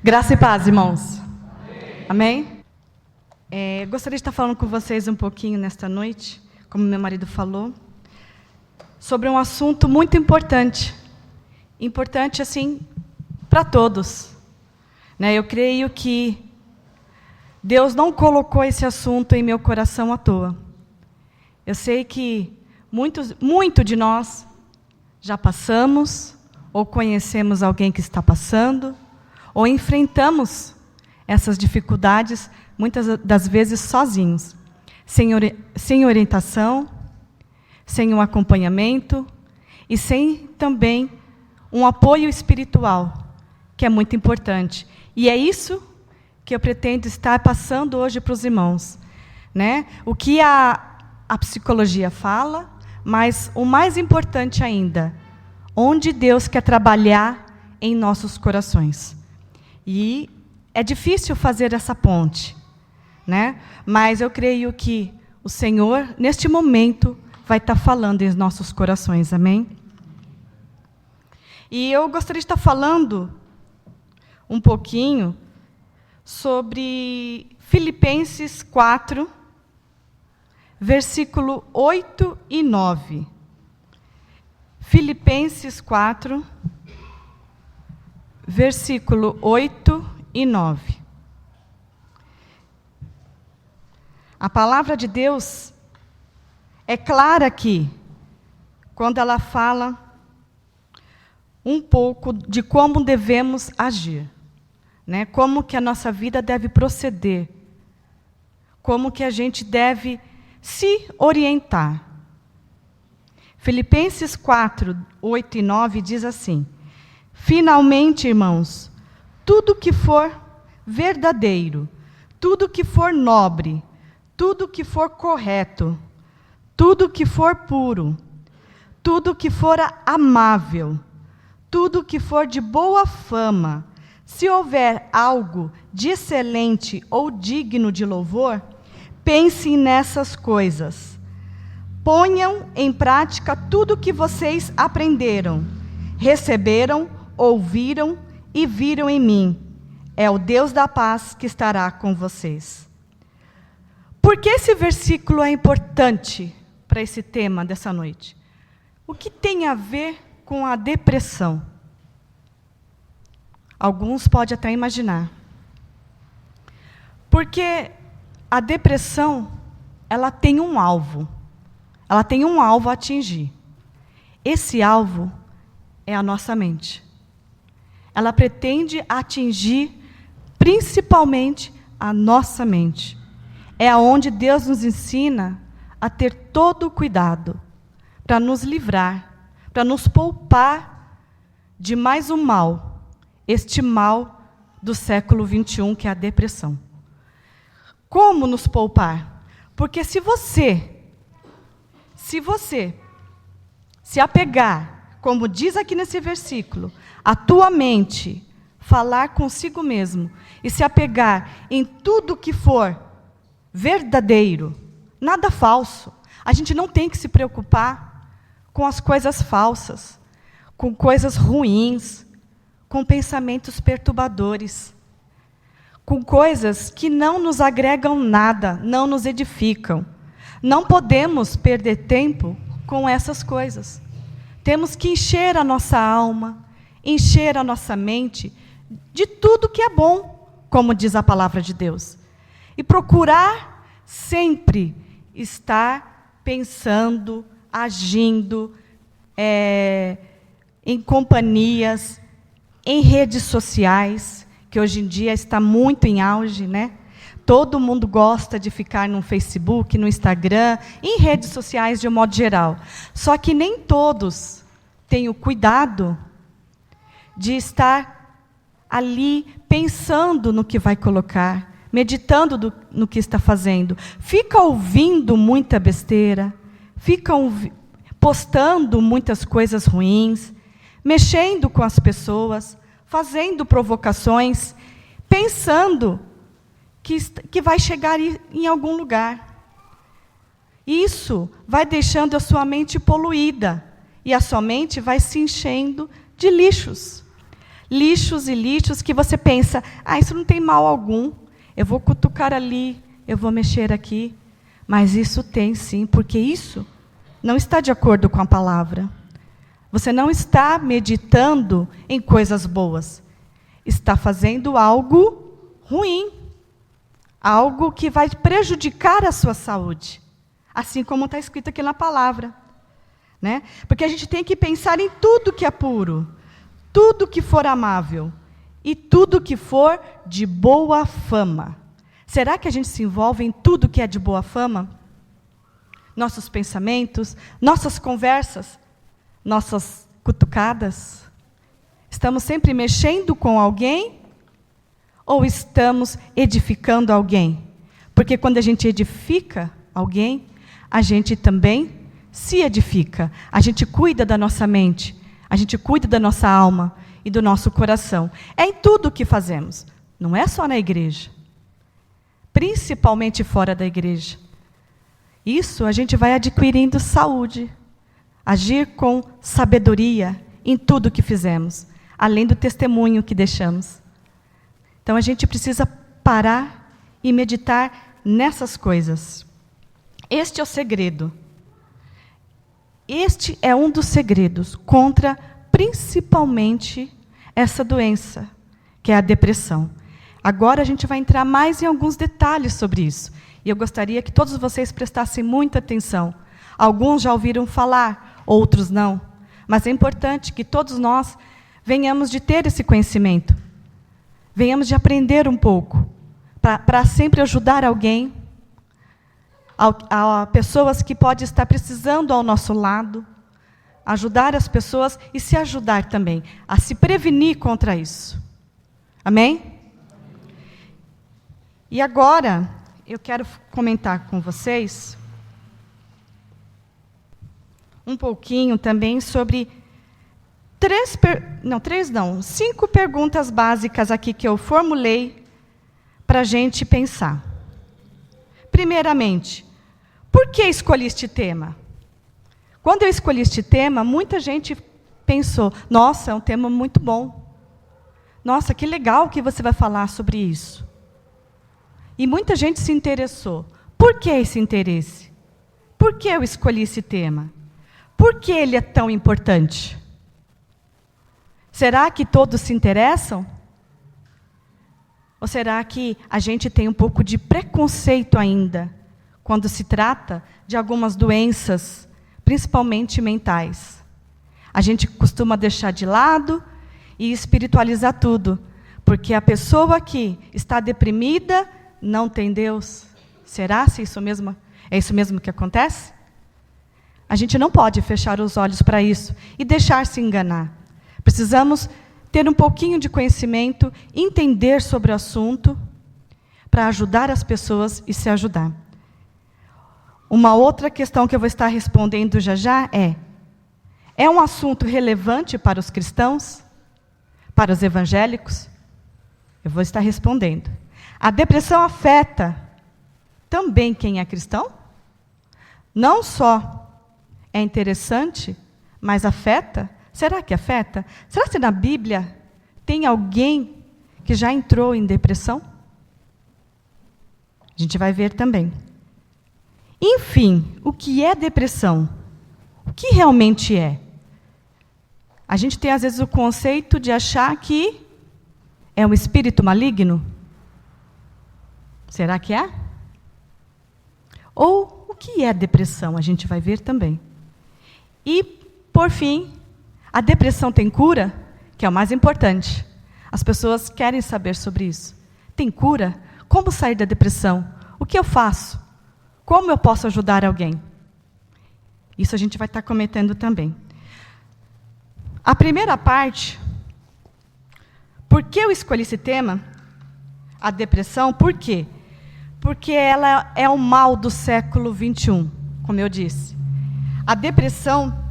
Graça e paz, irmãos. Amém? Gostaria de estar falando com vocês um pouquinho nesta noite, como meu marido falou, sobre um assunto muito importante. Importante, assim, para todos. Eu creio que Deus não colocou esse assunto em meu coração à toa. Eu sei que muito de nós já passamos, ou conhecemos alguém que está passando, ou enfrentamos essas dificuldades, muitas das vezes sozinhos, sem orientação, sem um acompanhamento e sem também um apoio espiritual, que é muito importante. E é isso que eu pretendo estar passando hoje para os irmãos. O que a psicologia fala, mas o mais importante ainda, onde Deus quer trabalhar em nossos corações. E é difícil fazer essa ponte, mas eu creio que o Senhor, neste momento, vai estar falando em nossos corações, amém? E eu gostaria de estar falando um pouquinho sobre Filipenses 4, versículo 8 e 9. Filipenses 4, versículo 8 e 9. A palavra de Deus é clara aqui, quando ela fala um pouco de como devemos agir, como que a nossa vida deve proceder, como que a gente deve se orientar. Filipenses 4, 8 e 9 diz assim: finalmente, irmãos, tudo que for verdadeiro, tudo que for nobre, tudo que for correto, tudo que for puro, tudo que for amável, tudo que for de boa fama, se houver algo de excelente ou digno de louvor, pensem nessas coisas. Ponham em prática tudo o que vocês aprenderam, receberam, ouviram e viram em mim. É o Deus da paz que estará com vocês. Por que esse versículo é importante para esse tema dessa noite? O que tem a ver com a depressão? Alguns podem até imaginar. Porque a depressão, ela tem um alvo. Ela tem um alvo a atingir. Esse alvo é a nossa mente. Ela pretende atingir principalmente a nossa mente. É aonde Deus nos ensina a ter todo o cuidado para nos livrar, para nos poupar de mais um mal, este mal do século 21, que é a depressão. Como nos poupar? Porque se você se apegar, como diz aqui nesse versículo, a tua mente, falar consigo mesmo, e se apegar em tudo que for verdadeiro, nada falso. A gente não tem que se preocupar com as coisas falsas, com coisas ruins, com pensamentos perturbadores, com coisas que não nos agregam nada, não nos edificam. Não podemos perder tempo com essas coisas. Temos que encher a nossa alma, encher a nossa mente de tudo que é bom, como diz a palavra de Deus. E procurar sempre estar pensando, agindo, em companhias, em redes sociais, que hoje em dia está muito em auge, Todo mundo gosta de ficar no Facebook, no Instagram, em redes sociais de um modo geral. Só que nem todos têm o cuidado de estar ali pensando no que vai colocar, meditando no que está fazendo. Fica ouvindo muita besteira, fica postando muitas coisas ruins, mexendo com as fazendo provocações, pensando que vai chegar em algum lugar. Isso vai deixando a sua mente poluída, e a sua mente vai se enchendo de lixos. lixos e lixos que você pensa, isso não tem mal algum, eu vou cutucar ali, eu vou mexer aqui. Mas isso tem sim, porque isso não está de acordo com a palavra. Você não está meditando em coisas boas. Está fazendo algo ruim. Algo que vai prejudicar a sua saúde. Assim como está escrito aqui na palavra. Né? Porque a gente tem que pensar em tudo que é puro, tudo que for amável e tudo que for de boa fama. Será que a gente se envolve em tudo que é de boa fama? Nossos pensamentos, nossas conversas, nossas cutucadas? Estamos sempre mexendo com alguém ou estamos edificando alguém? Porque quando a gente edifica alguém, a gente também se edifica. A gente cuida da nossa mente, a gente cuida da nossa alma e do nosso coração. É em tudo o que fazemos, não é só na igreja. Principalmente fora da igreja. Isso a gente vai adquirindo saúde, agir com sabedoria em tudo que fizemos, além do testemunho que deixamos. Então a gente precisa parar e meditar nessas coisas. Este é o segredo. Este é um dos segredos contra principalmente essa doença, que é a depressão. Agora a gente vai entrar mais em alguns detalhes sobre isso. E eu gostaria que todos vocês prestassem muita atenção. Alguns já ouviram falar, outros não. Mas é importante que todos nós venhamos de ter esse conhecimento. Venhamos de aprender um pouco. Para sempre ajudar alguém. A pessoas que podem estar precisando ao nosso lado. Ajudar as pessoas e se ajudar também. A se prevenir contra isso. Amém? E agora, eu quero comentar com vocês um pouquinho também sobre 5 perguntas básicas aqui que eu formulei para a gente pensar. Primeiramente, por que escolhi este tema? Quando eu escolhi este tema, muita gente pensou, nossa, é um tema muito bom. Nossa, que legal que você vai falar sobre isso. E muita gente se interessou. Por que esse interesse? Por que eu escolhi esse tema? Por que ele é tão importante? Será que todos se interessam? Ou será que a gente tem um pouco de preconceito ainda, quando se trata de algumas doenças, principalmente mentais? A gente costuma deixar de lado e espiritualizar tudo, porque a pessoa que está deprimida não tem Deus. Será se isso mesmo, é isso mesmo que acontece? A gente não pode fechar os olhos para isso e deixar se enganar. Precisamos ter um pouquinho de conhecimento, entender sobre o assunto, para ajudar as pessoas e se ajudar. Uma outra questão que eu vou estar respondendo já é um assunto relevante para os cristãos? Para os evangélicos? Eu vou estar respondendo. A depressão afeta também quem é cristão? Não só é interessante, mas afeta? Será que afeta? Será que na Bíblia tem alguém que já entrou em depressão? A gente vai ver também. Enfim, o que é depressão? O que realmente é? A gente tem, às vezes, o conceito de achar que é um espírito maligno. Será que é? Ou o que é depressão? A gente vai ver também. E, por fim, a depressão tem cura? Que é o mais importante. As pessoas querem saber sobre isso. Tem cura? Como sair da depressão? O que eu faço? Como eu posso ajudar alguém? Isso a gente vai estar comentando também. A primeira parte, por que eu escolhi esse tema? A depressão, por quê? Porque ela é o mal do século 21, como eu disse. A depressão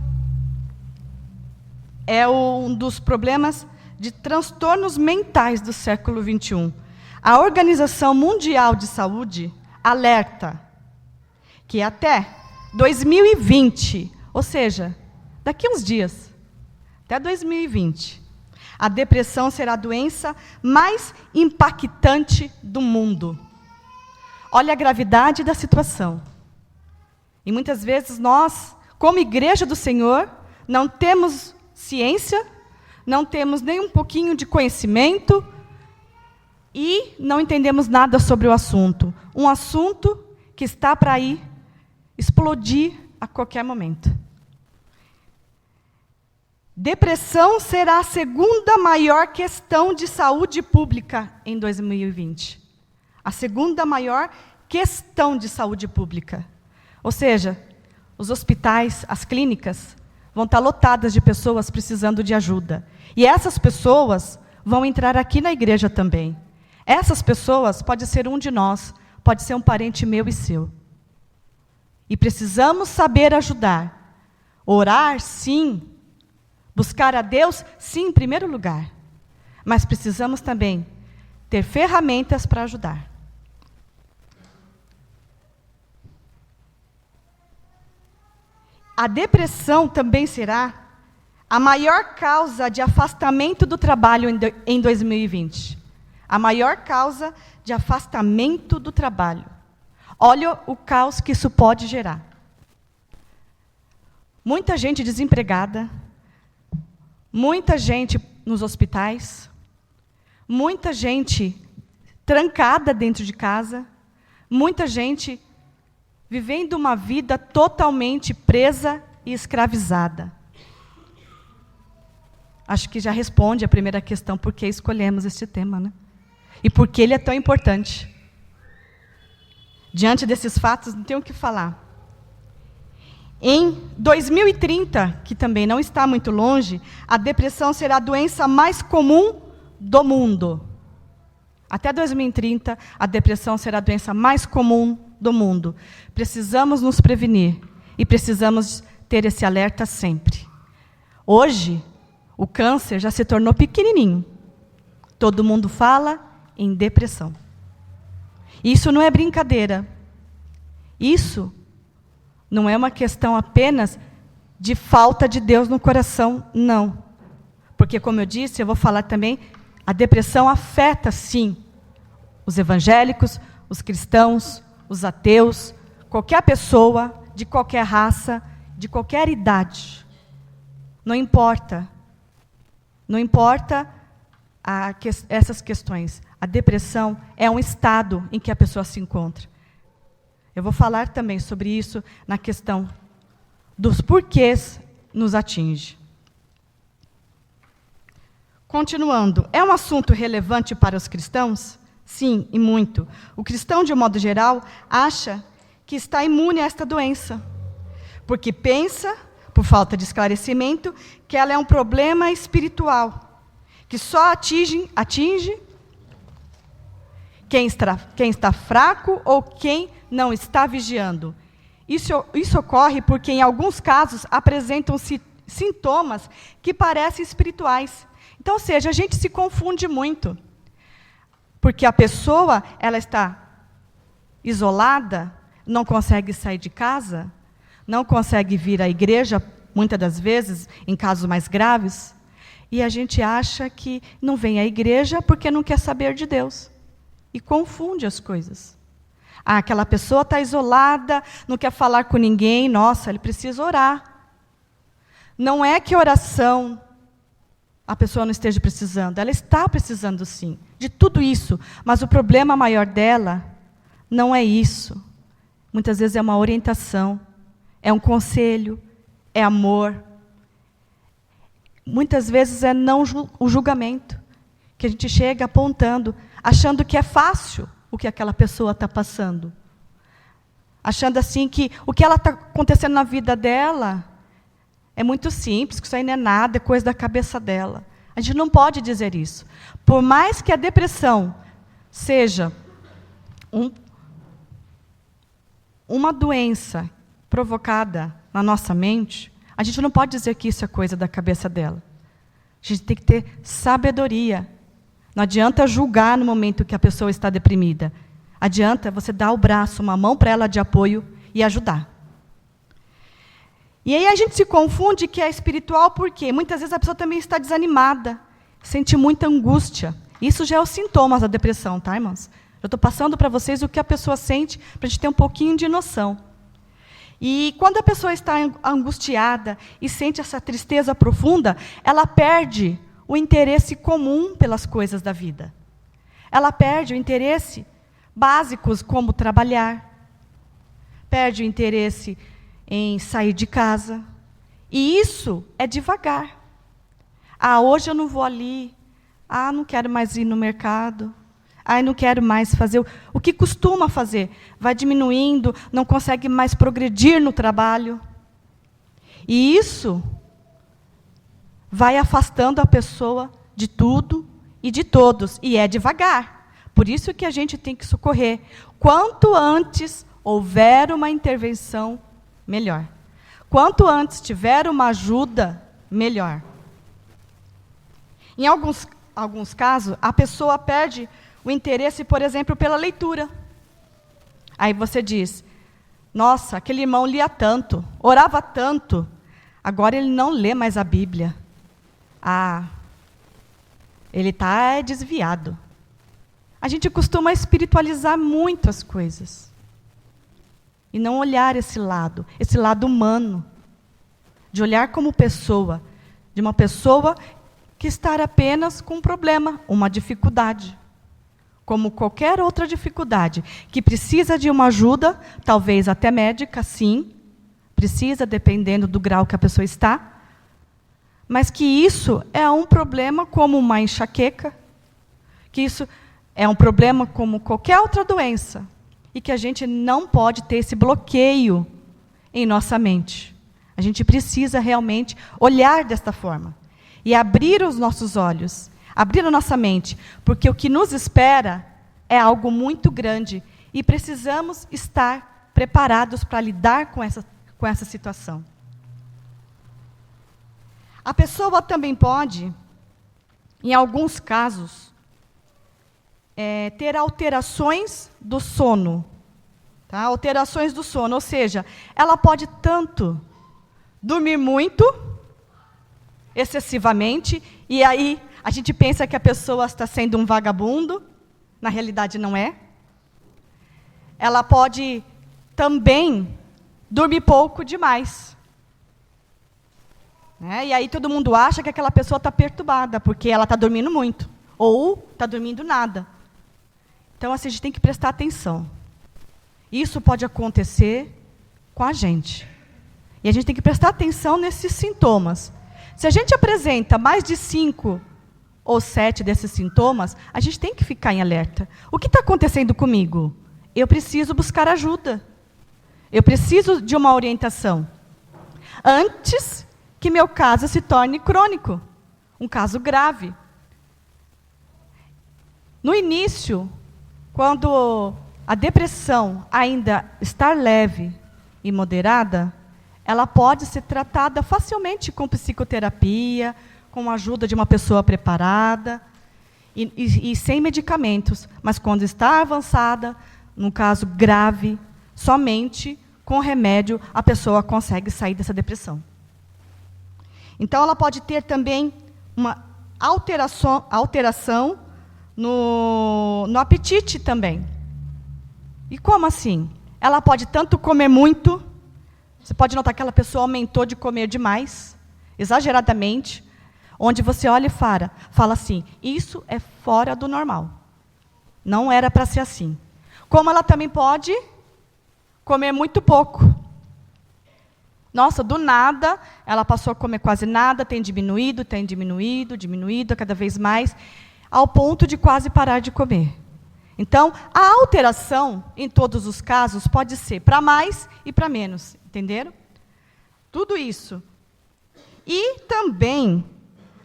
é um dos problemas de transtornos mentais do século 21. A Organização Mundial de Saúde alerta que até 2020, ou seja, daqui a uns dias, até 2020, A depressão será a doença mais impactante do mundo. Olha a gravidade da situação. E muitas vezes nós, como igreja do Senhor, não temos ciência, não temos nem um pouquinho de conhecimento e não entendemos nada sobre o assunto. Um assunto que está para ir explodir a qualquer momento. Depressão será a segunda maior questão de saúde pública em 2020. A segunda maior questão de saúde pública. Ou seja, os hospitais, as clínicas, vão estar lotadas de pessoas precisando de ajuda. E essas pessoas vão entrar aqui na igreja também. Essas pessoas pode ser um de nós, pode ser um parente meu e seu. E precisamos saber ajudar. Orar, sim. Buscar a Deus, sim, em primeiro lugar. Mas precisamos também ter ferramentas para ajudar. A depressão também será a maior causa de afastamento do trabalho em 2020. A maior causa de afastamento do trabalho. Olha o caos que isso pode gerar. Muita gente desempregada, muita gente nos hospitais, muita gente trancada dentro de casa, muita gente vivendo uma vida totalmente presa e escravizada. Acho que já responde a primeira questão, por que escolhemos este tema, né? E por que ele é tão importante. Diante desses fatos, não tenho o que falar. Em 2030, que também não está muito longe, a depressão será a doença mais comum do mundo. Até 2030, a depressão será a doença mais comum do mundo. Precisamos nos prevenir e precisamos ter esse alerta sempre. Hoje, o câncer já se tornou pequenininho. Todo mundo fala em depressão. Isso não é brincadeira. Isso não é uma questão apenas de falta de Deus no coração, não. Porque, como eu disse, eu vou falar também, a depressão afeta, sim, os evangélicos, os cristãos, os ateus, qualquer pessoa, de qualquer raça, de qualquer idade. Não importa. Não importa essas questões. A depressão é um estado em que a pessoa se encontra. Eu vou falar também sobre isso na questão dos porquês nos atinge. Continuando, é um assunto relevante para os cristãos? Sim, e muito. O cristão, de um modo geral, acha que está imune a esta doença, porque pensa, por falta de esclarecimento, que ela é um problema espiritual, que só atinge quem está fraco ou quem não está vigiando. Isso ocorre porque, em alguns casos, apresentam-se sintomas que parecem espirituais. Então, ou seja, a gente se confunde muito. Porque a pessoa, ela está isolada, não consegue sair de casa, não consegue vir à igreja, muitas das vezes, em casos mais graves, e a gente acha que não vem à igreja porque não quer saber de Deus. E confunde as coisas. Ah, aquela pessoa está isolada, não quer falar com ninguém, nossa, ele precisa orar. Não é que oração a pessoa não esteja precisando, ela está precisando sim, de tudo isso, mas o problema maior dela não é isso. Muitas vezes é uma orientação, é um conselho, é amor. Muitas vezes é não o julgamento, que a gente chega apontando, achando que é fácil o que aquela pessoa está passando. Achando assim que o que ela está acontecendo na vida dela é muito simples, que isso aí não é nada, é coisa da cabeça dela. A gente não pode dizer isso. Por mais que a depressão seja uma doença provocada na nossa mente, a gente não pode dizer que isso é coisa da cabeça dela. A gente tem que ter sabedoria. Não adianta julgar no momento que a pessoa está deprimida. Adianta você dar o braço, uma mão para ela de apoio e ajudar. E aí a gente se confunde que é espiritual porque muitas vezes a pessoa também está desanimada, sente muita angústia. Isso já é os sintomas da depressão, tá, irmãos? Eu estou passando para vocês o que a pessoa sente, para a gente ter um pouquinho de noção. E quando a pessoa está angustiada e sente essa tristeza profunda, ela perde o interesse comum pelas coisas da vida. Ela perde o interesse básicos como trabalhar, perde o interesse em sair de casa. E isso é devagar. Hoje eu não vou ali. Não quero mais ir no mercado. Não quero mais fazer o que costuma fazer. Vai diminuindo, não consegue mais progredir no trabalho. E isso vai afastando a pessoa de tudo e de todos. E é devagar. Por isso que a gente tem que socorrer. Quanto antes houver uma intervenção, melhor. Quanto antes tiver uma ajuda, melhor. Em alguns casos, a pessoa perde o interesse, por exemplo, pela leitura. Aí você diz, nossa, aquele irmão lia tanto, orava tanto, agora ele não lê mais a Bíblia. Ele está desviado. A gente costuma espiritualizar muito as coisas. E não olhar esse lado humano, de olhar como pessoa, de uma pessoa que está apenas com um problema, uma dificuldade. Como qualquer outra dificuldade, que precisa de uma ajuda, talvez até médica, sim, precisa, dependendo do grau que a pessoa está, mas que isso é um problema como uma enxaqueca, que isso é um problema como qualquer outra doença, e que a gente não pode ter esse bloqueio em nossa mente. A gente precisa realmente olhar desta forma, e abrir os nossos olhos, abrir a nossa mente, porque o que nos espera é algo muito grande e precisamos estar preparados para lidar com essa situação. A pessoa também pode, em alguns casos, ter alterações do sono. Tá? Alterações do sono, ou seja, ela pode tanto dormir muito, excessivamente, e aí a gente pensa que a pessoa está sendo um vagabundo, na realidade não é. Ela pode também dormir pouco demais. E aí todo mundo acha que aquela pessoa está perturbada, porque ela está dormindo muito, ou está dormindo nada. Então, assim, a gente tem que prestar atenção. Isso pode acontecer com a gente. E a gente tem que prestar atenção nesses sintomas. Se a gente apresenta mais de 5 ou 7 desses sintomas, a gente tem que ficar em alerta. O que está acontecendo comigo? Eu preciso buscar ajuda. Eu preciso de uma orientação. Antes que meu caso se torne crônico, um caso grave. No início, quando a depressão ainda está leve e moderada, ela pode ser tratada facilmente com psicoterapia, com a ajuda de uma pessoa preparada e sem medicamentos. Mas quando está avançada, num caso grave, somente com remédio a pessoa consegue sair dessa depressão. Então, ela pode ter também uma alteração no apetite também. E como assim? Ela pode tanto comer muito, você pode notar que aquela pessoa aumentou de comer demais, exageradamente, onde você olha e fala assim, isso é fora do normal. Não era para ser assim. Como ela também pode comer muito pouco. Nossa, do nada, ela passou a comer quase nada, tem diminuído, cada vez mais, ao ponto de quase parar de comer. Então, a alteração, em todos os casos, pode ser para mais e para menos, entenderam? Tudo isso. E também,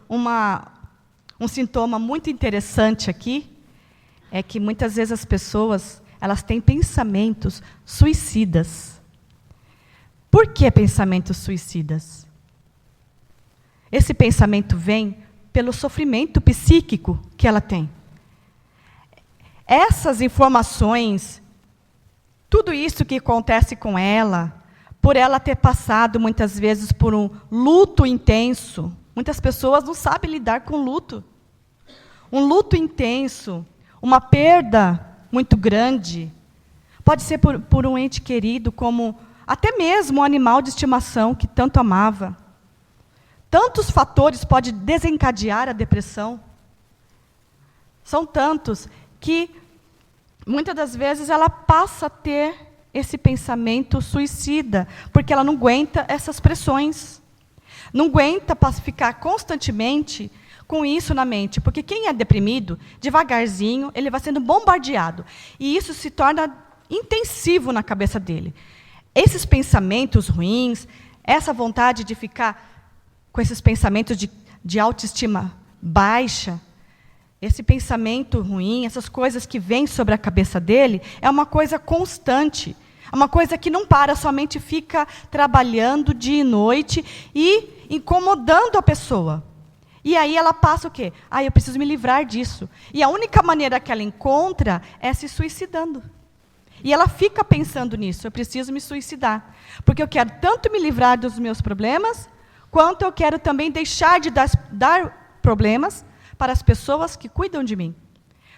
um sintoma muito interessante aqui, é que muitas vezes as pessoas, elas têm pensamentos suicidas. Por que pensamentos suicidas? Esse pensamento vem pelo sofrimento psíquico que ela tem. Essas informações, tudo isso que acontece com ela, por ela ter passado muitas vezes por um luto intenso, muitas pessoas não sabem lidar com luto. um luto intenso, uma perda muito grande. Pode ser por um ente querido, como até mesmo um animal de estimação que tanto amava. Tantos fatores podem desencadear a depressão. São tantos que, muitas das vezes, ela passa a ter esse pensamento suicida, porque ela não aguenta essas pressões. Não aguenta ficar constantemente com isso na mente, porque quem é deprimido, devagarzinho, ele vai sendo bombardeado. E isso se torna intensivo na cabeça dele. Esses pensamentos ruins, essa vontade de ficar com esses pensamentos de autoestima baixa, esse pensamento ruim, essas coisas que vêm sobre a cabeça dele, é uma coisa constante, é uma coisa que não para, sua mente fica trabalhando dia e noite e incomodando a pessoa. E aí ela passa o quê? Eu preciso me livrar disso. E a única maneira que ela encontra é se suicidando. E ela fica pensando nisso, eu preciso me suicidar. Porque eu quero tanto me livrar dos meus problemas, quanto eu quero também deixar de dar problemas para as pessoas que cuidam de mim.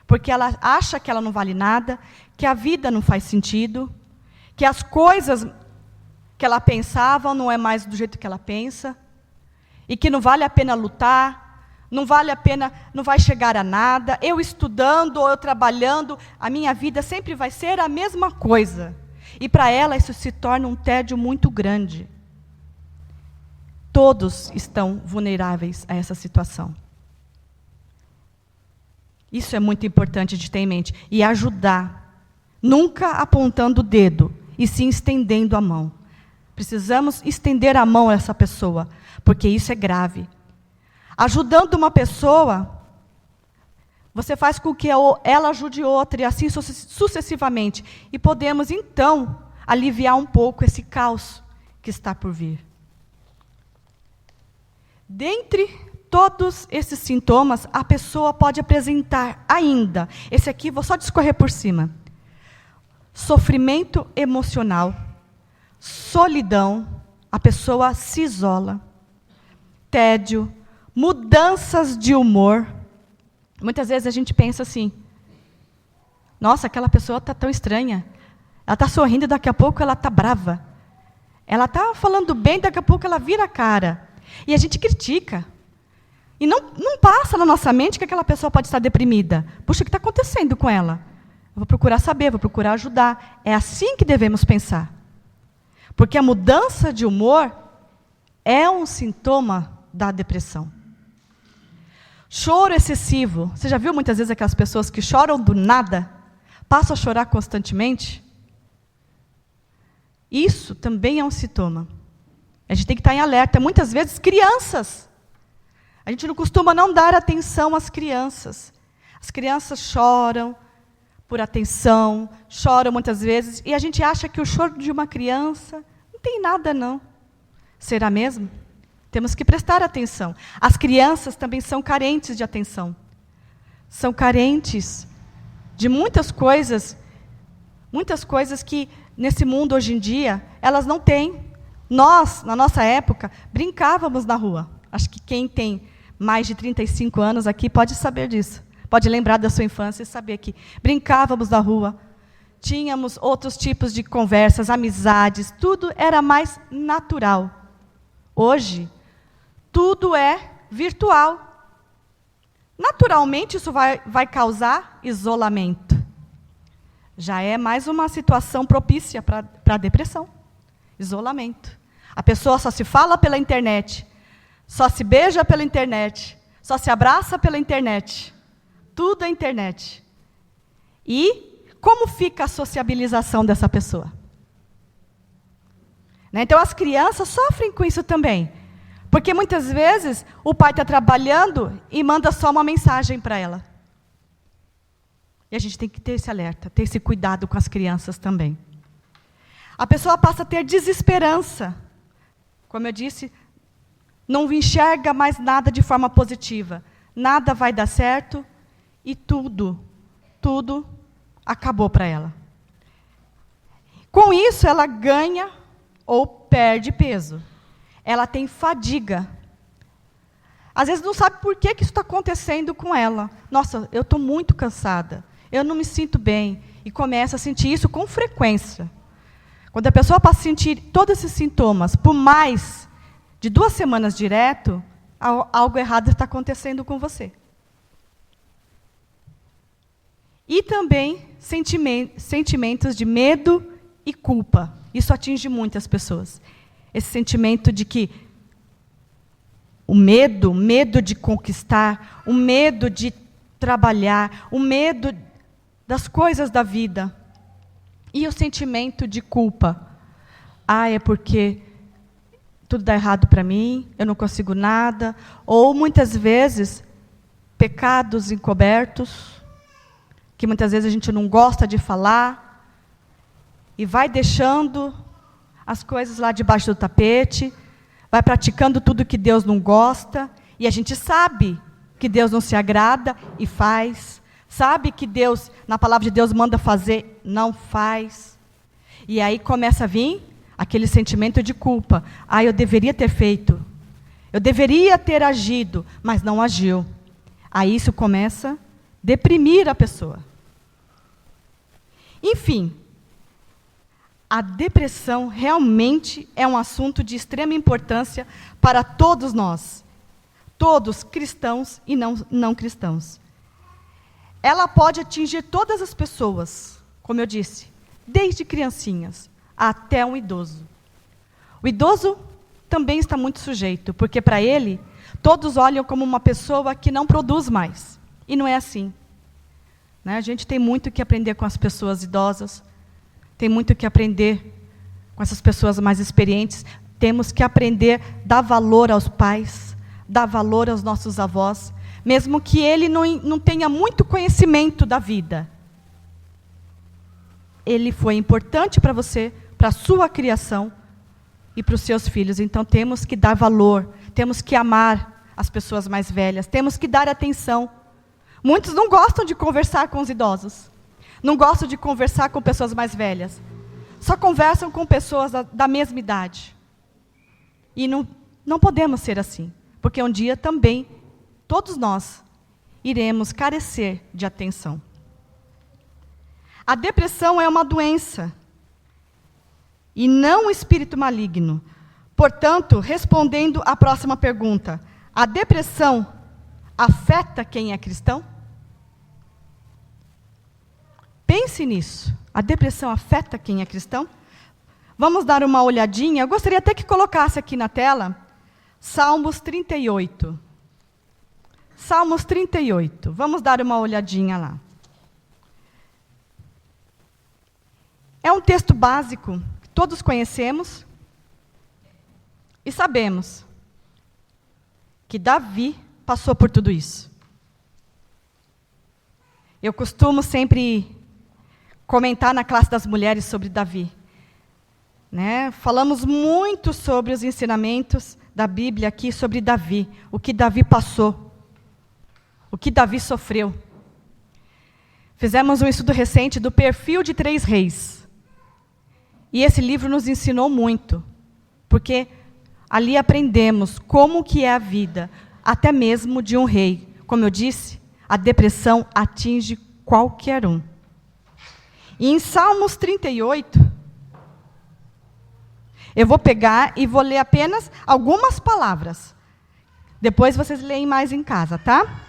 Porque ela acha que ela não vale nada, que a vida não faz sentido, que as coisas que ela pensava não é mais do jeito que ela pensa, e que não vale a pena lutar, não vale a pena, não vai chegar a nada. Eu estudando ou eu trabalhando, a minha vida sempre vai ser a mesma coisa. E para ela isso se torna um tédio muito grande. Todos estão vulneráveis a essa situação. Isso é muito importante de ter em mente. E ajudar, nunca apontando o dedo, e sim estendendo a mão. Precisamos estender a mão a essa pessoa, porque isso é grave. Ajudando uma pessoa, você faz com que ela ajude outra, e assim sucessivamente. E podemos, então, aliviar um pouco esse caos que está por vir. Dentre todos esses sintomas, a pessoa pode apresentar ainda, esse aqui vou só discorrer por cima, sofrimento emocional, solidão, a pessoa se isola, tédio, mudanças de humor. Muitas vezes a gente pensa assim, nossa, aquela pessoa está tão estranha, ela está sorrindo, daqui a pouco ela está brava, ela está falando bem, daqui a pouco ela vira a cara. E a gente critica. E não passa na nossa mente que aquela pessoa pode estar deprimida. Puxa, o que está acontecendo com ela? Eu vou procurar saber, vou procurar ajudar. É assim que devemos pensar. Porque a mudança de humor é um sintoma da depressão. Choro excessivo. Você já viu muitas vezes aquelas pessoas que choram do nada? Passam a chorar constantemente? Isso também é um sintoma. A gente tem que estar em alerta. Muitas vezes, crianças. A gente não costuma não dar atenção às crianças. As crianças choram por atenção, choram muitas vezes, e a gente acha que o choro de uma criança não tem nada, não. Será mesmo? Temos que prestar atenção. As crianças também são carentes de atenção. São carentes de muitas coisas que, nesse mundo hoje em dia, elas não têm. Nós, na nossa época, brincávamos na rua. Acho que quem tem mais de 35 anos aqui pode saber disso. Pode lembrar da sua infância e saber que brincávamos na rua. Tínhamos outros tipos de conversas, amizades, tudo era mais natural. Hoje, tudo é virtual. Naturalmente, isso vai causar isolamento. Já é mais uma situação propícia para a depressão. Isolamento. A pessoa só se fala pela internet, só se beija pela internet, só se abraça pela internet. Tudo é internet. E como fica a sociabilização dessa pessoa? Então, as crianças sofrem com isso também. Porque, muitas vezes, o pai está trabalhando e manda só uma mensagem para ela. E a gente tem que ter esse alerta, ter esse cuidado com as crianças também. A pessoa passa a ter desesperança. Como eu disse, não enxerga mais nada de forma positiva. Nada vai dar certo e tudo acabou para ela. Com isso, ela ganha ou perde peso. Ela tem fadiga. Às vezes não sabe por que isso está acontecendo com ela. Nossa, eu estou muito cansada, eu não me sinto bem. E começa a sentir isso com frequência. Quando a pessoa passa a sentir todos esses sintomas por mais de 2 semanas direto, algo errado está acontecendo com você. E também sentimentos de medo e culpa. Isso atinge muitas pessoas. Esse sentimento de que o medo de conquistar, o medo de trabalhar, o medo das coisas da vida. E o sentimento de culpa. É porque tudo dá errado para mim, eu não consigo nada. Ou, muitas vezes, pecados encobertos, que muitas vezes a gente não gosta de falar, e vai deixando as coisas lá debaixo do tapete, vai praticando tudo que Deus não gosta, e a gente sabe que Deus não se agrada e faz, sabe que Deus, na palavra de Deus, manda fazer, não faz. E aí começa a vir aquele sentimento de culpa. Eu deveria ter feito, eu deveria ter agido, mas não agiu. Aí isso começa a deprimir a pessoa. Enfim, a depressão realmente é um assunto de extrema importância para todos nós, todos cristãos e não cristãos. Ela pode atingir todas as pessoas, como eu disse, desde criancinhas até um idoso. O idoso também está muito sujeito, porque para ele, todos olham como uma pessoa que não produz mais. E não é assim. A gente tem muito que aprender com as pessoas idosas, tem muito que aprender com essas pessoas mais experientes, temos que aprender a dar valor aos pais, dar valor aos nossos avós, mesmo que ele não tenha muito conhecimento da vida. Ele foi importante para você, para a sua criação e para os seus filhos. Então temos que dar valor, temos que amar as pessoas mais velhas, temos que dar atenção. Muitos não gostam de conversar com os idosos, não gostam de conversar com pessoas mais velhas, só conversam com pessoas da mesma idade. E não podemos ser assim, porque um dia também todos nós iremos carecer de atenção. A depressão é uma doença e não um espírito maligno. Portanto, respondendo à próxima pergunta, a depressão afeta quem é cristão? Pense nisso. A depressão afeta quem é cristão? Vamos dar uma olhadinha. Eu gostaria até que colocasse aqui na tela Salmos 38. Salmos 38. Vamos dar uma olhadinha lá. É um texto básico, que todos conhecemos e sabemos que Davi passou por tudo isso. Eu costumo sempre comentar na classe das mulheres sobre Davi. Falamos muito sobre os ensinamentos da Bíblia aqui sobre Davi, o que Davi passou, o que Davi sofreu. Fizemos um estudo recente do perfil de 3 reis. E esse livro nos ensinou muito, porque ali aprendemos como que é a vida, até mesmo de um rei. Como eu disse, a depressão atinge qualquer um. E em Salmos 38, eu vou pegar e vou ler apenas algumas palavras. Depois vocês leem mais em casa, tá?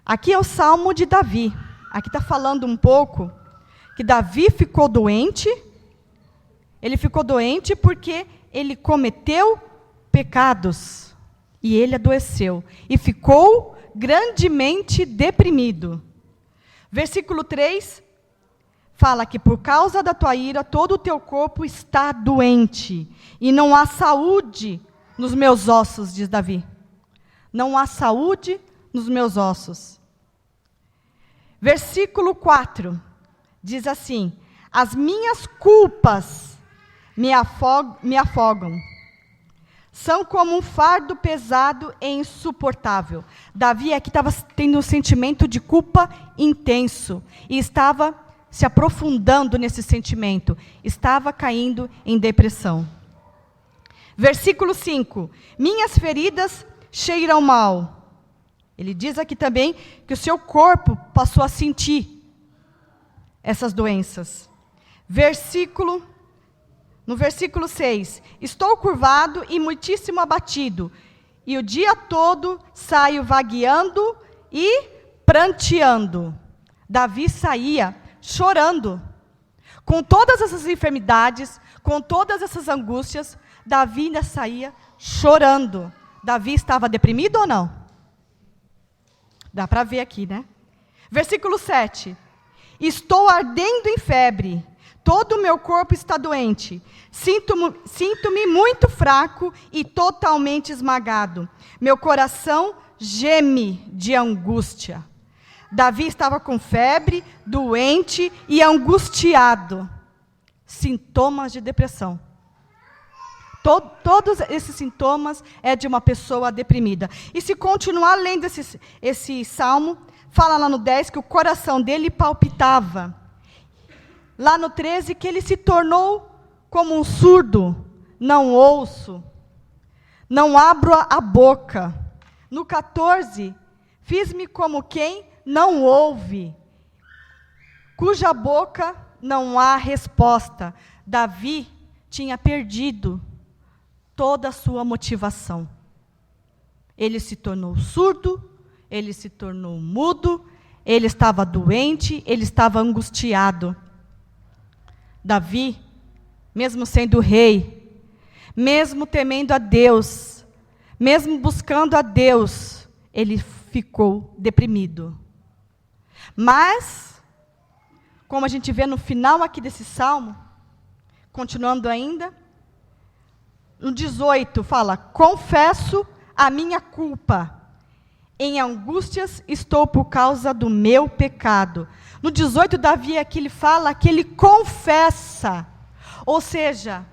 Aqui é o Salmo de Davi. Aqui está falando um pouco que Davi ficou doente. Ele ficou doente porque ele cometeu pecados. E ele adoeceu. E ficou grandemente deprimido. Versículo 3 fala que por causa da tua ira, todo o teu corpo está doente. E não há saúde nos meus ossos, diz Davi. Não há saúde nos meus ossos. Versículo 4 diz assim: as minhas culpas me afogam. São como um fardo pesado e insuportável. Davi aqui estava tendo um sentimento de culpa intenso. E estava se aprofundando nesse sentimento. Estava caindo em depressão. Versículo 5. Minhas feridas cheiram mal. Ele diz aqui também que o seu corpo passou a sentir essas doenças. No versículo 6. Estou curvado e muitíssimo abatido, e o dia todo saio vagueando e pranteando. Davi saía chorando. Com todas essas enfermidades, com todas essas angústias, Davi ainda saía chorando. Davi estava deprimido ou não? Dá para ver aqui, né? Versículo 7. Estou ardendo em febre, todo o meu corpo está doente. Sinto-me muito fraco e totalmente esmagado. Meu coração geme de angústia. Davi estava com febre, doente e angustiado. Sintomas de depressão. Todos esses sintomas é de uma pessoa deprimida. E se continuar lendo esse salmo, fala lá no 10 que o coração dele palpitava. Lá no 13 que ele se tornou como um surdo, não ouço, não abro a boca. No 14, fiz-me como quem não ouve, cuja boca não há resposta. Davi tinha perdido toda a sua motivação. Ele se tornou surdo, ele se tornou mudo, ele estava doente, ele estava angustiado. Davi, mesmo sendo rei, mesmo temendo a Deus, mesmo buscando a Deus, ele ficou deprimido. Mas, como a gente vê no final aqui desse salmo, continuando ainda, no 18 fala, confesso a minha culpa, em angústias estou por causa do meu pecado. No 18, Davi aqui ele fala que ele confessa, ou seja,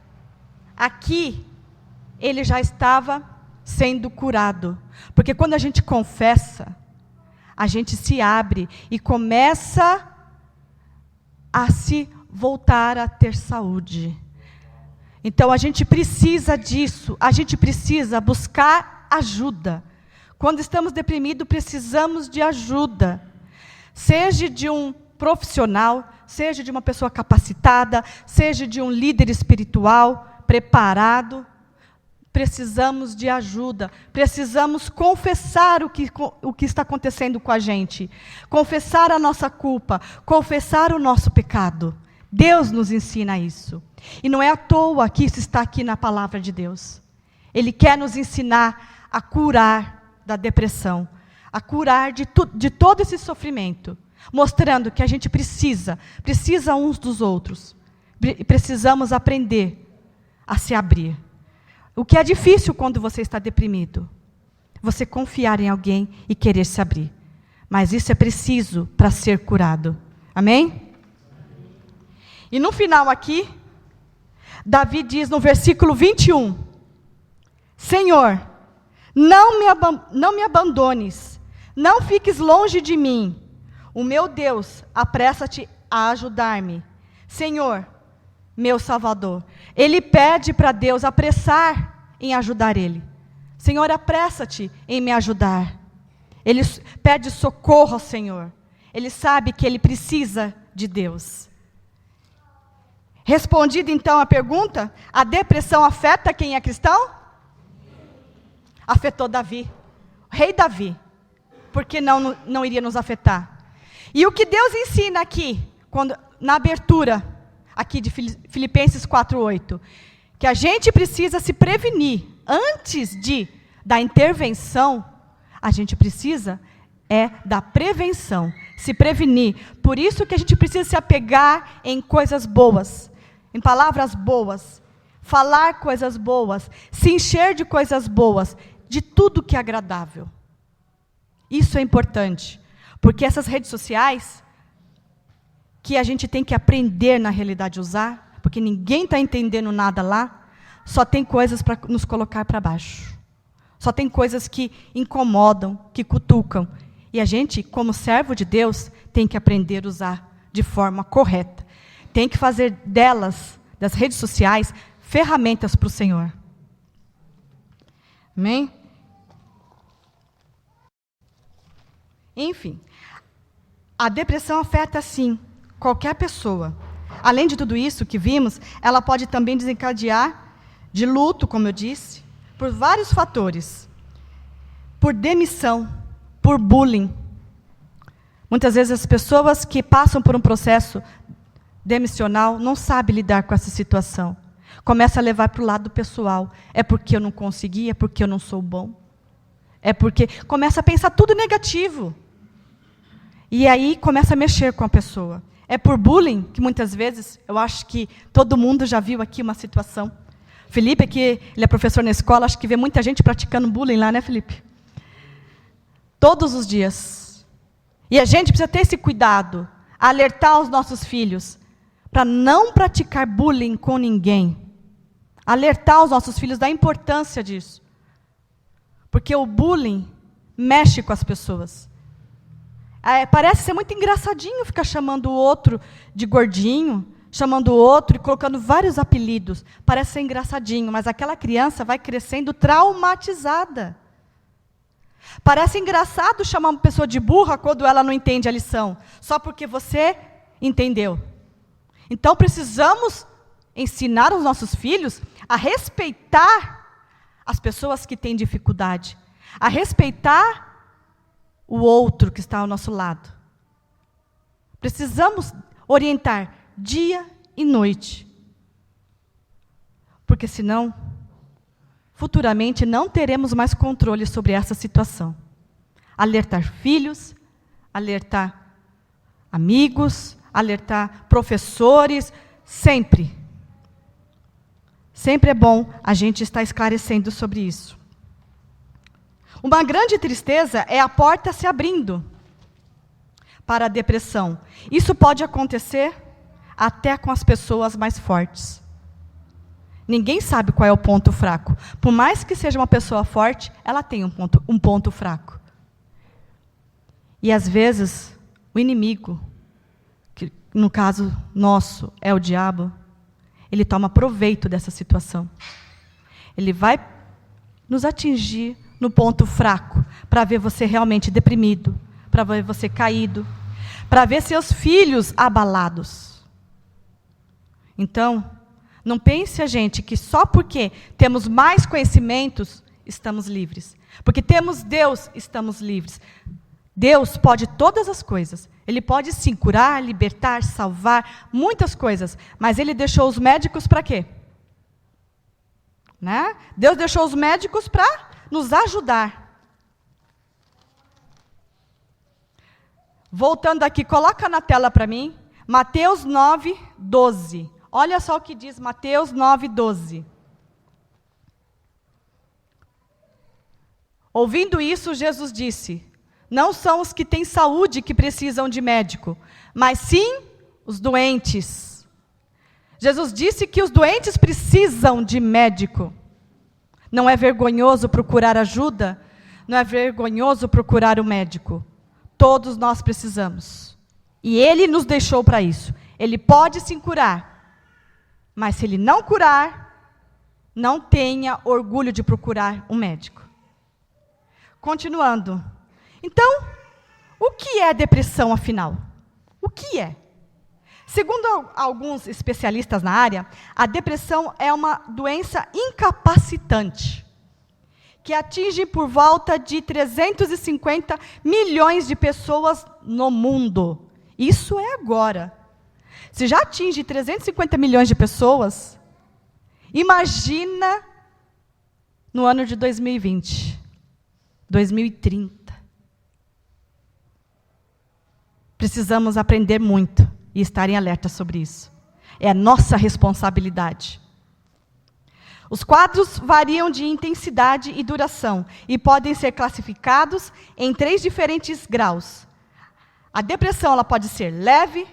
aqui ele já estava sendo curado, porque quando a gente confessa, a gente se abre e começa a se voltar a ter saúde. Então a gente precisa disso, a gente precisa buscar ajuda. Quando estamos deprimidos, precisamos de ajuda. Seja de um profissional, seja de uma pessoa capacitada, seja de um líder espiritual preparado. Precisamos de ajuda, precisamos confessar o que está acontecendo com a gente, confessar a nossa culpa, confessar o nosso pecado. Deus nos ensina isso. E não é à toa que isso está aqui na palavra de Deus. Ele quer nos ensinar a curar da depressão, a curar de todo esse sofrimento, mostrando que a gente precisa uns dos outros, precisamos aprender a se abrir. O que é difícil quando você está deprimido? Você confiar em alguém e querer se abrir. Mas isso é preciso para ser curado. Amém? E no final aqui, Davi diz no versículo 21, Senhor, não me abandones, não fiques longe de mim. O meu Deus, apressa-te a ajudar-me. Senhor, meu Salvador. Ele pede para Deus apressar em ajudar ele. Senhor, apressa-te em me ajudar. Ele pede socorro ao Senhor. Ele sabe que ele precisa de Deus. Respondida então a pergunta, a depressão afeta quem é cristão? Afetou Davi, o rei Davi. Por que não iria nos afetar? E o que Deus ensina aqui, na abertura aqui de Filipenses 4:8, que a gente precisa se prevenir antes da intervenção, a gente precisa da prevenção, se prevenir. Por isso que a gente precisa se apegar em coisas boas, em palavras boas, falar coisas boas, se encher de coisas boas, de tudo que é agradável. Isso é importante, porque essas redes sociais, que a gente tem que aprender na realidade usar, porque ninguém está entendendo nada lá, só tem coisas para nos colocar para baixo. Só tem coisas que incomodam, que cutucam. E a gente, como servo de Deus, tem que aprender a usar de forma correta. Tem que fazer das redes sociais, ferramentas para o Senhor. Amém? Enfim, a depressão afeta, sim, qualquer pessoa. Além de tudo isso que vimos, ela pode também desencadear de luto, como eu disse, por vários fatores. Por demissão, por bullying. Muitas vezes as pessoas que passam por um processo demissional não sabem lidar com essa situação. Começa a levar para o lado pessoal. É porque eu não consegui, é porque eu não sou bom. É porque começa a pensar tudo negativo. E aí começa a mexer com a pessoa. É por bullying que muitas vezes, eu acho que todo mundo já viu aqui uma situação. Felipe, que ele é professor na escola, acho que vê muita gente praticando bullying lá, né, Felipe? Todos os dias. E a gente precisa ter esse cuidado, alertar os nossos filhos, para não praticar bullying com ninguém. Alertar os nossos filhos da importância disso. Porque o bullying mexe com as pessoas. Parece ser muito engraçadinho ficar chamando o outro de gordinho, chamando o outro e colocando vários apelidos. Parece ser engraçadinho, mas aquela criança vai crescendo traumatizada. Parece engraçado chamar uma pessoa de burra quando ela não entende a lição, só porque você entendeu. Então precisamos ensinar os nossos filhos a respeitar as pessoas que têm dificuldade, a respeitar o outro que está ao nosso lado. Precisamos orientar dia e noite. Porque senão, futuramente não teremos mais controle sobre essa situação. Alertar filhos, alertar amigos, alertar professores, sempre. Sempre é bom a gente estar esclarecendo sobre isso. Uma grande tristeza é a porta se abrindo para a depressão. Isso pode acontecer até com as pessoas mais fortes. Ninguém sabe qual é o ponto fraco. Por mais que seja uma pessoa forte, ela tem um ponto fraco. E às vezes, o inimigo, que no caso nosso é o diabo, ele toma proveito dessa situação. Ele vai nos atingir no ponto fraco, para ver você realmente deprimido, para ver você caído, para ver seus filhos abalados. Então, não pense, gente, que só porque temos mais conhecimentos, estamos livres. Porque temos Deus, estamos livres. Deus pode todas as coisas. Ele pode sim curar, libertar, salvar, muitas coisas. Mas Ele deixou os médicos para quê? Né? Deus deixou os médicos para nos ajudar. Voltando aqui, coloca na tela para mim, Mateus 9, 12. Olha só o que diz Mateus 9, 12. Ouvindo isso, Jesus disse: não são os que têm saúde que precisam de médico, mas sim os doentes. Jesus disse que os doentes precisam de médico. Não é vergonhoso procurar ajuda? Não é vergonhoso procurar o médico? Todos nós precisamos. E Ele nos deixou para isso. Ele pode sim curar. Mas se Ele não curar, não tenha orgulho de procurar um médico. Continuando. Então, o que é depressão, afinal? O que é? Segundo alguns especialistas na área, a depressão é uma doença incapacitante, que atinge por volta de 350 milhões de pessoas no mundo. Isso é agora. Se já atinge 350 milhões de pessoas, imagina no ano de 2020, 2030. Precisamos aprender muito e estar em alerta sobre isso. É a nossa responsabilidade. Os quadros variam de intensidade e duração e podem ser classificados em 3 diferentes graus. A depressão ela pode ser leve,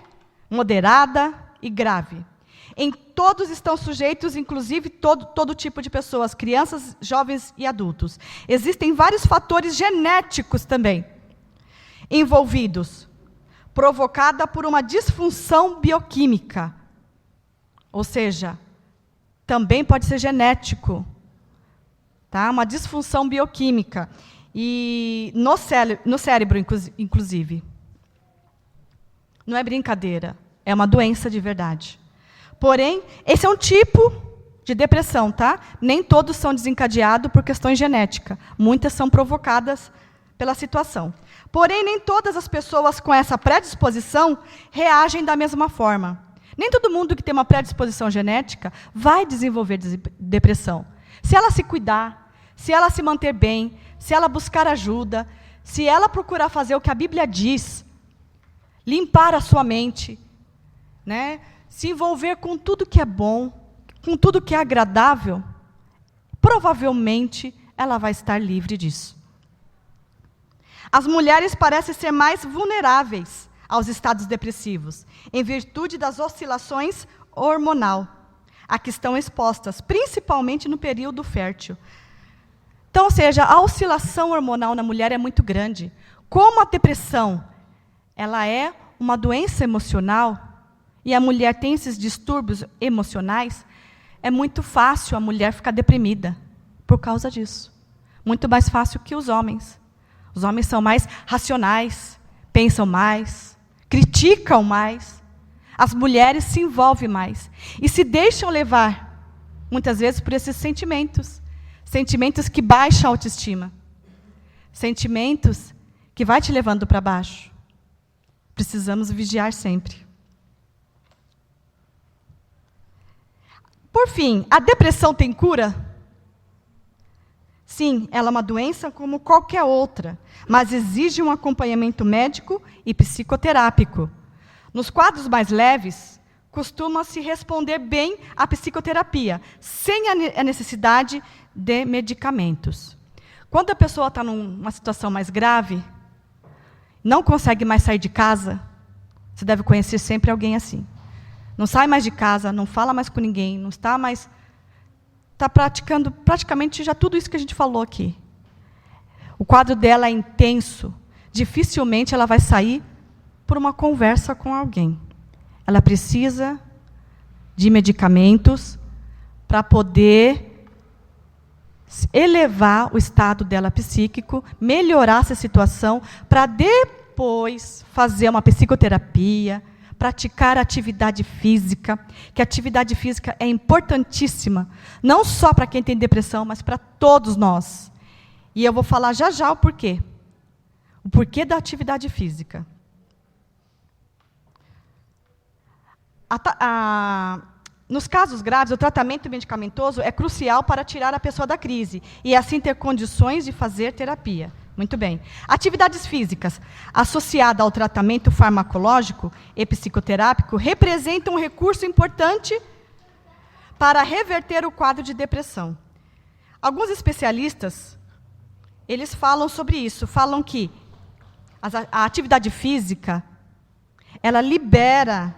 moderada e grave. Em todos estão sujeitos, inclusive todo tipo de pessoas, crianças, jovens e adultos. Existem vários fatores genéticos também envolvidos, provocada por uma disfunção tá? Uma disfunção bioquímica. E no cérebro, inclusive. Não é brincadeira, é uma doença de verdade. Porém, esse é um tipo de depressão, tá? Nem todos são desencadeados por questões genéticas. Muitas são provocadas pela situação. Porém, nem todas as pessoas com essa predisposição reagem da mesma forma. Nem todo mundo que tem uma predisposição genética vai desenvolver depressão. Se ela se cuidar, se ela se manter bem, se ela buscar ajuda, se ela procurar fazer o que a Bíblia diz, limpar a sua mente, né? Se envolver com tudo que é bom, com tudo que é agradável, provavelmente ela vai estar livre disso. As mulheres parecem ser mais vulneráveis aos estados depressivos, em virtude das oscilações hormonal, a que estão expostas, principalmente no período fértil. Então, ou seja, a oscilação hormonal na mulher é muito grande. Como a depressão, ela é uma doença emocional, e a mulher tem esses distúrbios emocionais, é muito fácil a mulher ficar deprimida por causa disso. Muito mais fácil que os homens. Os homens são mais racionais, pensam mais, criticam mais. As mulheres se envolvem mais e se deixam levar, muitas vezes, por esses sentimentos. Sentimentos que baixam a autoestima. Sentimentos que vai te levando para baixo. Precisamos vigiar sempre. Por fim, a depressão tem cura? Sim, ela é uma doença como qualquer outra, mas exige um acompanhamento médico e psicoterápico. Nos quadros mais leves, costuma-se responder bem à psicoterapia, sem a necessidade de medicamentos. Quando a pessoa está numa situação mais grave, não consegue mais sair de casa, você deve conhecer sempre alguém assim. Não sai mais de casa, não fala mais com ninguém, não está mais... Está praticando praticamente já tudo isso que a gente falou aqui. O quadro dela é intenso. Dificilmente ela vai sair por uma conversa com alguém. Ela precisa de medicamentos para poder elevar o estado dela psíquico, melhorar essa situação, para depois fazer uma psicoterapia, praticar atividade física, que a atividade física é importantíssima, não só para quem tem depressão, mas para todos nós. E eu vou falar já já o porquê. O porquê da atividade física. Nos casos graves, o tratamento medicamentoso é crucial para tirar a pessoa da crise e assim ter condições de fazer terapia. Muito bem. Atividades físicas associadas ao tratamento farmacológico e psicoterápico representam um recurso importante para reverter o quadro de depressão. Alguns especialistas, eles falam sobre isso, falam que a atividade física, ela libera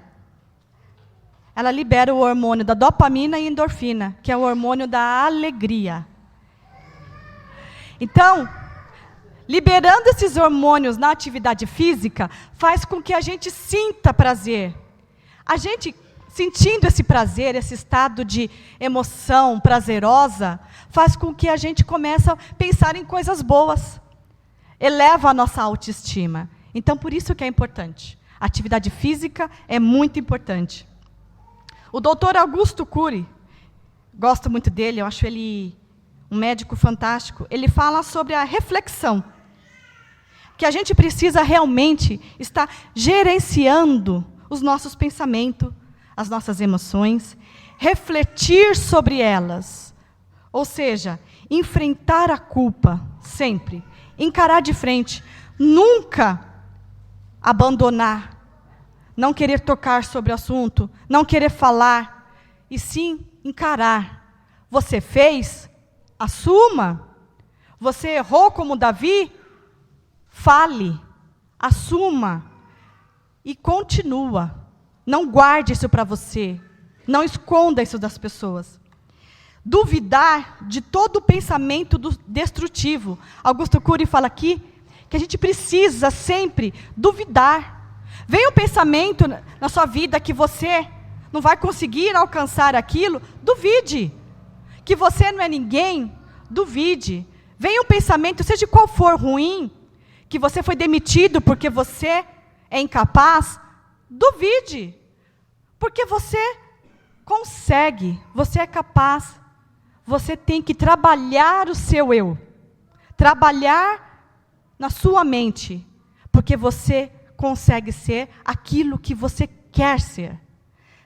o hormônio da dopamina e endorfina, que é o hormônio da alegria. Então, liberando esses hormônios na atividade física, faz com que a gente sinta prazer. A gente, sentindo esse prazer, esse estado de emoção prazerosa, faz com que a gente comece a pensar em coisas boas. Eleva a nossa autoestima. Então, por isso que é importante. A atividade física é muito importante. O doutor Augusto Cury, gosto muito dele, eu acho ele um médico fantástico, ele fala sobre a reflexão. Que a gente precisa realmente estar gerenciando os nossos pensamentos, as nossas emoções, refletir sobre elas. Ou seja, enfrentar a culpa, sempre. Encarar de frente. Nunca abandonar. Não querer tocar sobre o assunto, não querer falar, e sim encarar. Você fez? Assuma. Você errou como Davi? Fale, assuma e continua. Não guarde isso para você. Não esconda isso das pessoas. Duvidar de todo o pensamento destrutivo. Augusto Cury fala aqui que a gente precisa sempre duvidar. Vem um pensamento na sua vida que você não vai conseguir alcançar aquilo, duvide. Que você não é ninguém, duvide. Venha um pensamento, seja qual for ruim, que você foi demitido porque você é incapaz, duvide. Porque você consegue, você é capaz. Você tem que trabalhar o seu eu. Trabalhar na sua mente. Porque você consegue ser aquilo que você quer ser.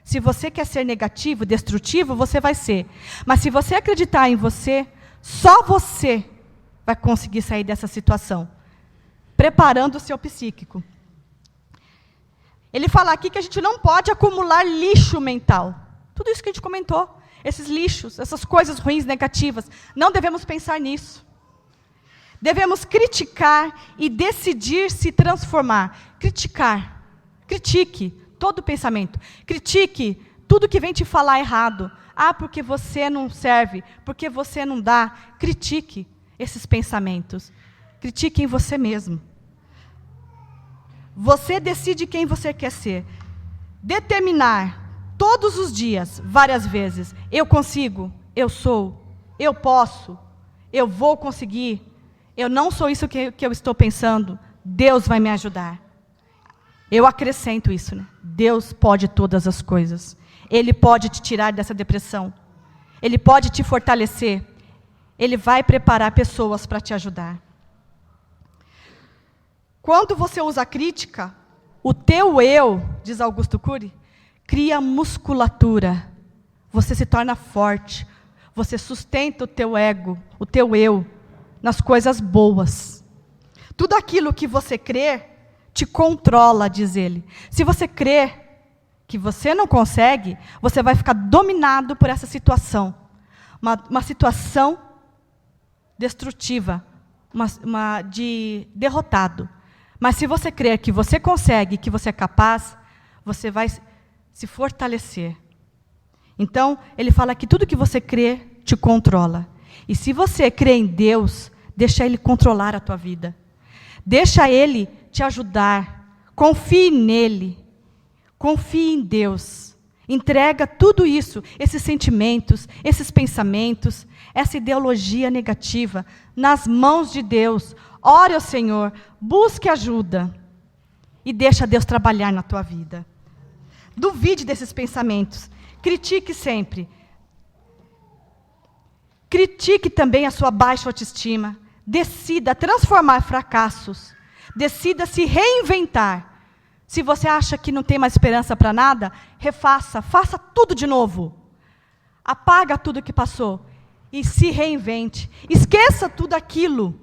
Se você quer ser negativo, destrutivo, você vai ser. Mas se você acreditar em você, só você vai conseguir sair dessa situação. Preparando o seu psíquico. Ele fala aqui que a gente não pode acumular lixo mental. Tudo isso que a gente comentou. Esses lixos, essas coisas ruins, negativas. Não devemos pensar nisso. Devemos criticar e decidir se transformar. Criticar. Critique todo pensamento. Critique tudo que vem te falar errado. Ah, porque você não serve, porque você não dá. Critique esses pensamentos. Critique em você mesmo. Você decide quem você quer ser. Determinar todos os dias, várias vezes. Eu consigo, eu sou, eu posso, eu vou conseguir. Eu não sou isso que eu estou pensando. Deus vai me ajudar. Eu acrescento isso, né? Deus pode todas as coisas. Ele pode te tirar dessa depressão. Ele pode te fortalecer. Ele vai preparar pessoas para te ajudar. Quando você usa a crítica, o teu eu, diz Augusto Cury, cria musculatura. Você se torna forte. Você sustenta o teu ego, o teu eu, nas coisas boas. Tudo aquilo que você crê, te controla, diz ele. Se você crê que você não consegue, você vai ficar dominado por essa situação. Uma situação destrutiva, de derrotado. Mas se você crer que você consegue, que você é capaz, você vai se fortalecer. Então, ele fala que tudo que você crê te controla. E se você crê em Deus, deixa Ele controlar a tua vida. Deixa Ele te ajudar. Confie nele. Confie em Deus. Entrega tudo isso, esses sentimentos, esses pensamentos, essa ideologia negativa, nas mãos de Deus. Ore ao Senhor, busque ajuda. E deixa Deus trabalhar na tua vida. Duvide desses pensamentos. Critique sempre. Critique também a sua baixa autoestima. Decida transformar fracassos. Decida se reinventar. Se você acha que não tem mais esperança para nada, refaça, faça tudo de novo. Apaga tudo que passou e se reinvente. Esqueça tudo aquilo.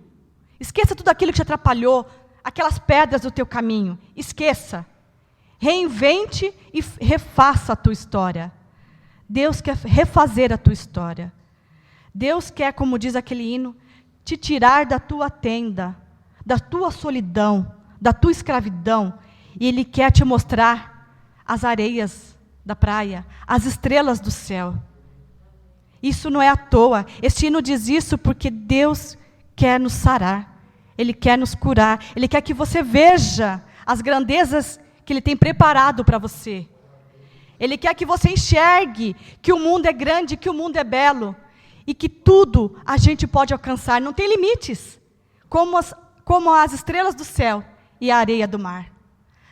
Esqueça tudo aquilo que te atrapalhou, aquelas pedras do teu caminho. Esqueça. Reinvente e refaça a tua história. Deus quer refazer a tua história. Deus quer, como diz aquele hino, te tirar da tua tenda, da tua solidão, da tua escravidão. E Ele quer te mostrar as areias da praia, as estrelas do céu. Isso não é à toa. Este hino diz isso porque Deus quer nos sarar. Ele quer nos curar. Ele quer que você veja as grandezas que Ele tem preparado para você. Ele quer que você enxergue que o mundo é grande, que o mundo é belo. E que tudo a gente pode alcançar. Não tem limites. Como as estrelas do céu e a areia do mar.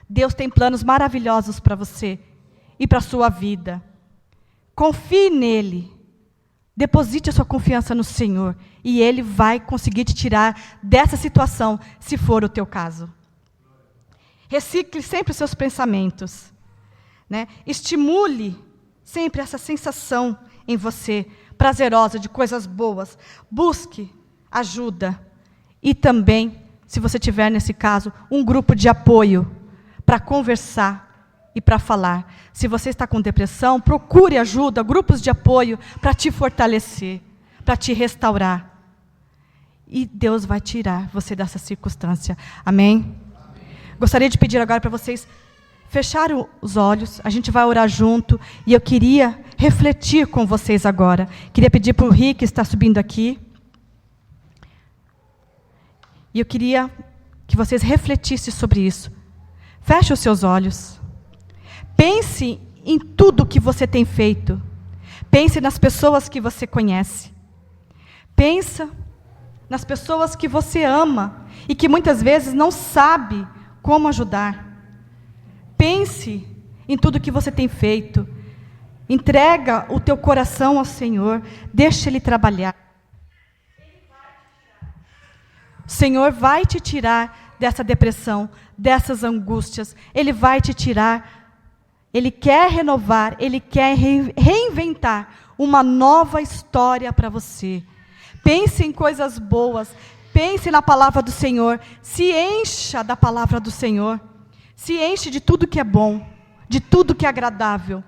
Deus tem planos maravilhosos para você e para a sua vida. Confie nele. Deposite a sua confiança no Senhor. E Ele vai conseguir te tirar dessa situação, se for o teu caso. Recicle sempre os seus pensamentos. Né? Estimule sempre essa sensação em você, prazerosa, de coisas boas. Busque ajuda. E também, se você tiver nesse caso, um grupo de apoio para conversar e para falar. Se você está com depressão, procure ajuda, grupos de apoio para te fortalecer, para te restaurar. E Deus vai tirar você dessa circunstância. Amém? Gostaria de pedir agora para vocês fecharem os olhos, a gente vai orar junto, e eu queria refletir com vocês agora. Queria pedir para o Rick, que está subindo aqui, e eu queria que vocês refletissem sobre isso. Feche os seus olhos. Pense em tudo que você tem feito. Pense nas pessoas que você conhece. Pensa nas pessoas que você ama e que muitas vezes não sabe como ajudar. Pense em tudo que você tem feito. Entrega o teu coração ao Senhor. Deixa Ele trabalhar. O Senhor vai te tirar dessa depressão, dessas angústias. Ele vai te tirar. Ele quer renovar, Ele quer reinventar uma nova história para você. Pense em coisas boas. Pense na palavra do Senhor. Se encha da palavra do Senhor. Se enche de tudo que é bom, de tudo que é agradável.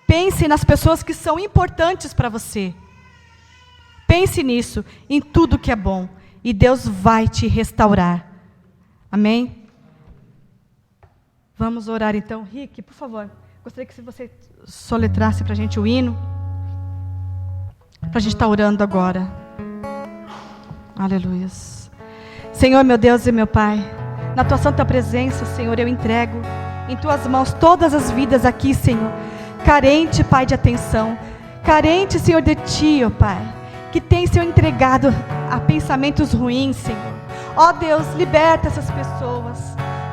Pense nas pessoas que são importantes para você. Pense nisso, em tudo que é bom. E Deus vai te restaurar. Amém? Vamos orar então. Rick, por favor, gostaria que você soletrasse para a gente o hino. Para a gente estar orando agora. Aleluias. Senhor, meu Deus e meu Pai, na Tua santa presença, Senhor, eu entrego em Tuas mãos todas as vidas aqui, Senhor, carente, Pai, de atenção, carente, Senhor, de Ti, ó Pai, que tem, Senhor, entregado a pensamentos ruins, Senhor. Ó Deus, liberta essas pessoas,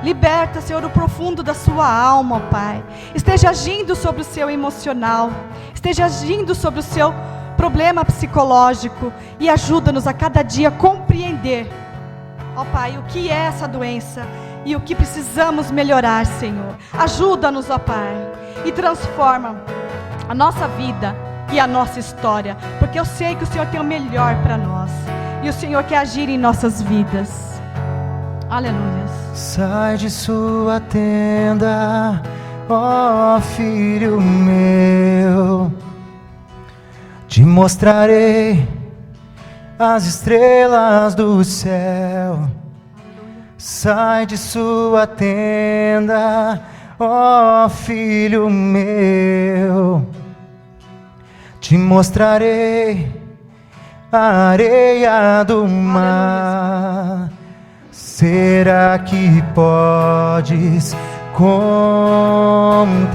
liberta, Senhor, o profundo da sua alma, ó Pai, esteja agindo sobre o seu emocional, esteja agindo sobre o seu problema psicológico e ajuda-nos a cada dia a compreender, ó Pai, o que é essa doença e o que precisamos melhorar, Senhor. Ajuda-nos, ó Pai, e transforma a nossa vida e a nossa história, porque eu sei que o Senhor tem o melhor para nós e o Senhor quer agir em nossas vidas. Aleluia. Sai de sua tenda, ó filho meu, te mostrarei as estrelas do céu. Sai de sua tenda, ó filho meu, te mostrarei a areia do mar. Será que podes contar?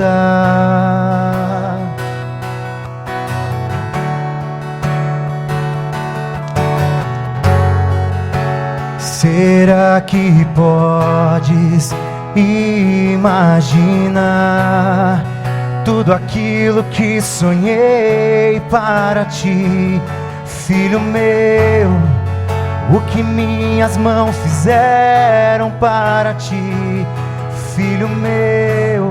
Será que podes imaginar tudo aquilo que sonhei para ti, filho meu? O que minhas mãos fizeram para ti, filho meu?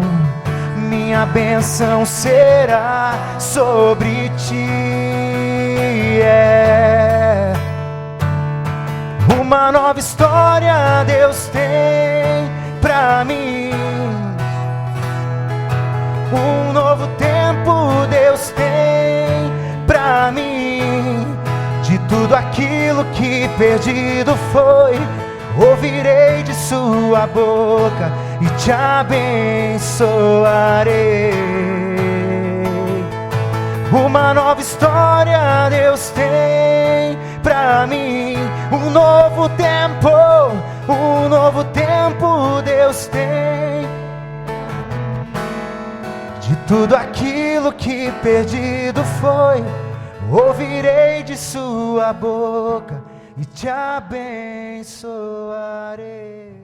Minha bênção será sobre ti. Uma nova história Deus tem pra mim. Um novo tempo Deus tem pra mim. De tudo aquilo que perdido foi, ouvirei de sua boca e te abençoarei. Uma nova história Deus tem pra mim. Um novo tempo Deus tem. De tudo aquilo que perdido foi, ouvirei de sua boca e te abençoarei.